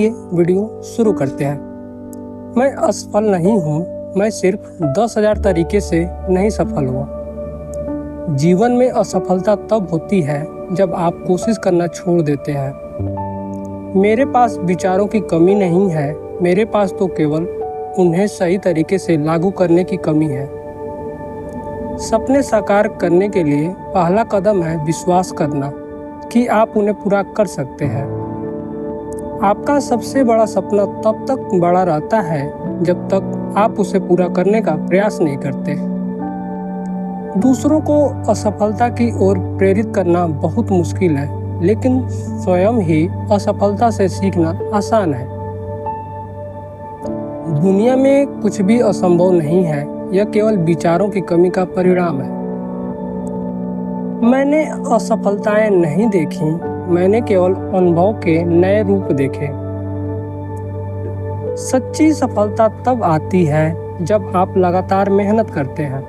ये वीडियो शुरू करते हैं। मैं असफल नहीं हूँ, मैं सिर्फ 10,000 तरीके से नहीं सफल हुआ। जीवन में असफलता तब होती है जब आप कोशिश करना छोड़ देते हैं। मेरे पास विचारों की कमी नहीं है, मेरे पास तो केवल उन्हें सही तरीके से लागू करने की कमी है। सपने साकार करने के लिए पहला कदम है विश्वास करना कि आप उन्हें पूरा कर सकते हैं। आपका सबसे बड़ा सपना तब तक बड़ा रहता है जब तक आप उसे पूरा करने का प्रयास नहीं करते। दूसरों को असफलता की ओर प्रेरित करना बहुत मुश्किल है, लेकिन स्वयं ही असफलता से सीखना आसान है। दुनिया में कुछ भी असंभव नहीं है, यह केवल विचारों की कमी का परिणाम है। मैंने असफलताएं नहीं देखी, मैंने केवल अनुभव के नए रूप देखे। सच्ची सफलता तब आती है जब आप लगातार मेहनत करते हैं।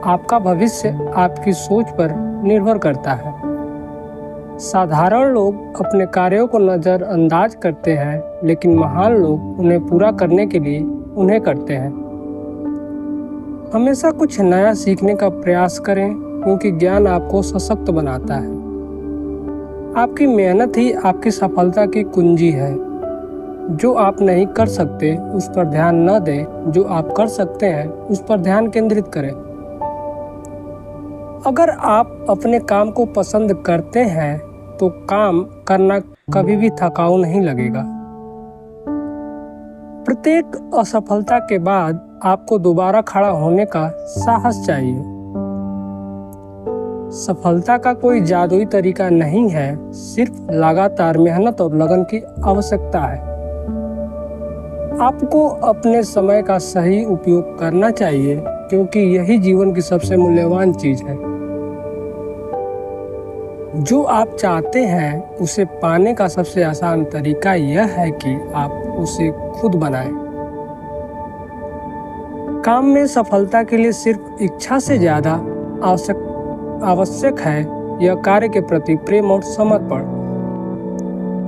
आपका भविष्य आपकी सोच पर निर्भर करता है। साधारण लोग अपने कार्यों को नज़रअंदाज करते हैं, लेकिन महान लोग उन्हें पूरा करने के लिए उन्हें करते हैं। हमेशा कुछ नया सीखने का प्रयास करें, क्योंकि ज्ञान आपको सशक्त बनाता है। आपकी मेहनत ही आपकी सफलता की कुंजी है। जो आप नहीं कर सकते उस पर ध्यान न दें, जो आप कर सकते हैं उस पर ध्यान केंद्रित करें। अगर आप अपने काम को पसंद करते हैं तो काम करना कभी भी थकाऊ नहीं लगेगा। प्रत्येक असफलता के बाद आपको दोबारा खड़ा होने का साहस चाहिए। सफलता का कोई जादुई तरीका नहीं है, सिर्फ लगातार मेहनत और लगन की आवश्यकता है। आपको अपने समय का सही उपयोग करना चाहिए, क्योंकि यही जीवन की सबसे मूल्यवान चीज है। जो आप चाहते हैं उसे पाने का सबसे आसान तरीका यह है कि आप उसे खुद बनाएं। काम में सफलता के लिए सिर्फ इच्छा से ज्यादा आवश्यक है यह कार्य के प्रति प्रेम और समर्पण।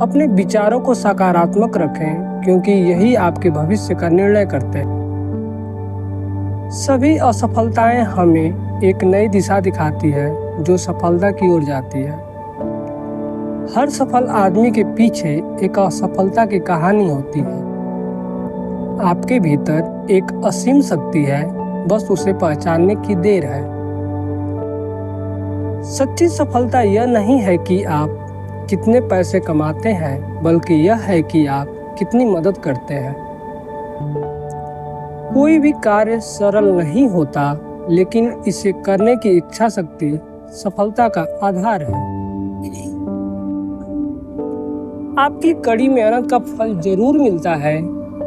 अपने विचारों को सकारात्मक रखें, क्योंकि यही आपके भविष्य का निर्णय करते हैं। सभी असफलताएं हमें एक नई दिशा दिखाती है जो सफलता की ओर जाती है। हर सफल आदमी के पीछे एक असफलता की कहानी होती है। आपके भीतर एक असीम शक्ति है, बस उसे पहचानने की देर है। सच्ची सफलता यह नहीं है कि आप कितने पैसे कमाते हैं, बल्कि यह है कि आप कितनी मदद करते हैं। कोई भी कार्य सरल नहीं होता, लेकिन इसे करने की इच्छा शक्ति सफलता का आधार है। आपकी कड़ी मेहनत का फल जरूर मिलता है,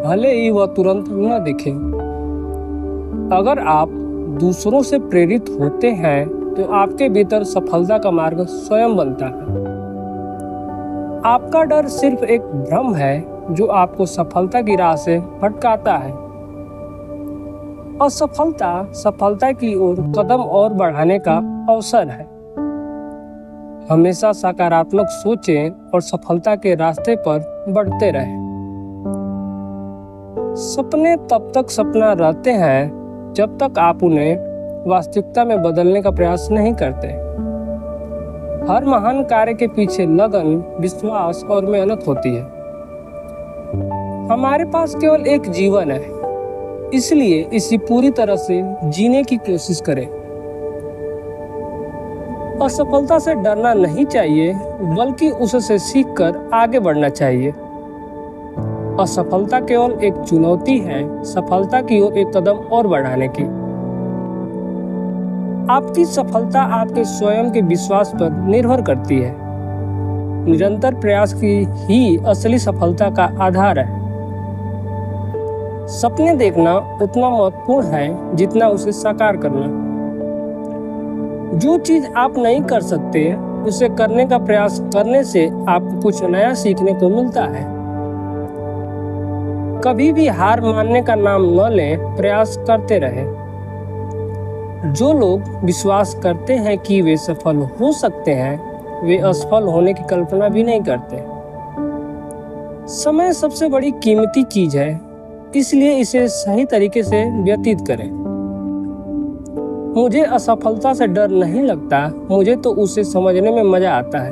भले ही वह तुरंत न दिखे। अगर आप दूसरों से प्रेरित होते हैं तो आपके भीतर सफलता का मार्ग स्वयं बनता है। आपका डर सिर्फ एक भ्रम है जो आपको सफलता की राह से भटकाता है। असफलता सफलता की ओर कदम और बढ़ाने का अवसर है। हमेशा सकारात्मक सोचें और सफलता के रास्ते पर बढ़ते रहें। सपने तब तक सपना रहते हैं जब तक आप उन्हें वास्तविकता में बदलने का प्रयास नहीं करते। हर महान कार्य के पीछे लगन, विश्वास और मेहनत होती है। हमारे पास केवल एक जीवन है, इसलिए इसे पूरी तरह से जीने की कोशिश करें। असफलता से डरना नहीं चाहिए, बल्कि उससे सीखकर आगे बढ़ना चाहिए। असफलता केवल एक चुनौती है, सफलता की ओर एक कदम और बढ़ाने की। आपकी सफलता आपके स्वयं के विश्वास पर निर्भर करती है। निरंतर प्रयास की ही असली सफलता का आधार है। सपने देखना उतना महत्वपूर्ण है जितना उसे साकार करना। जो चीज आप नहीं कर सकते उसे करने का प्रयास करने से आपको कुछ नया सीखने को मिलता है। कभी भी हार मानने का नाम न लें, प्रयास करते रहें। जो लोग विश्वास करते हैं कि वे सफल हो सकते हैं, वे असफल होने की कल्पना भी नहीं करते। समय सबसे बड़ी कीमती चीज है, इसलिए इसे सही तरीके से व्यतीत करें। मुझे असफलता से डर नहीं लगता, मुझे तो उसे समझने में मजा आता है।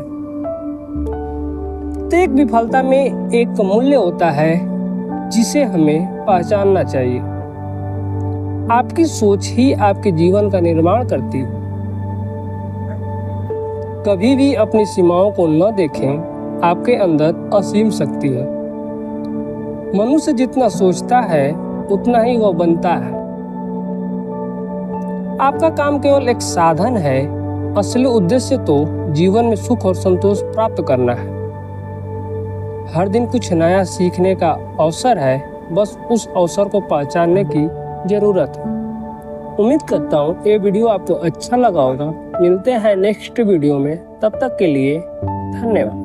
प्रत्येक विफलता में एक मूल्य होता है जिसे हमें पहचानना चाहिए। आपकी सोच ही आपके जीवन का निर्माण करती है। कभी भी अपनी सीमाओं को न देखें, आपके अंदर असीम शक्ति है। मनुष्य जितना सोचता है उतना ही वह बनता है। आपका काम केवल एक साधन है, असली उद्देश्य तो जीवन में सुख और संतोष प्राप्त करना है। हर दिन कुछ नया सीखने का अवसर है, बस उस अवसर को पहचानने की जरूरत है। उम्मीद करता हूँ ये वीडियो आपको अच्छा लगा होगा। मिलते हैं नेक्स्ट वीडियो में, तब तक के लिए धन्यवाद।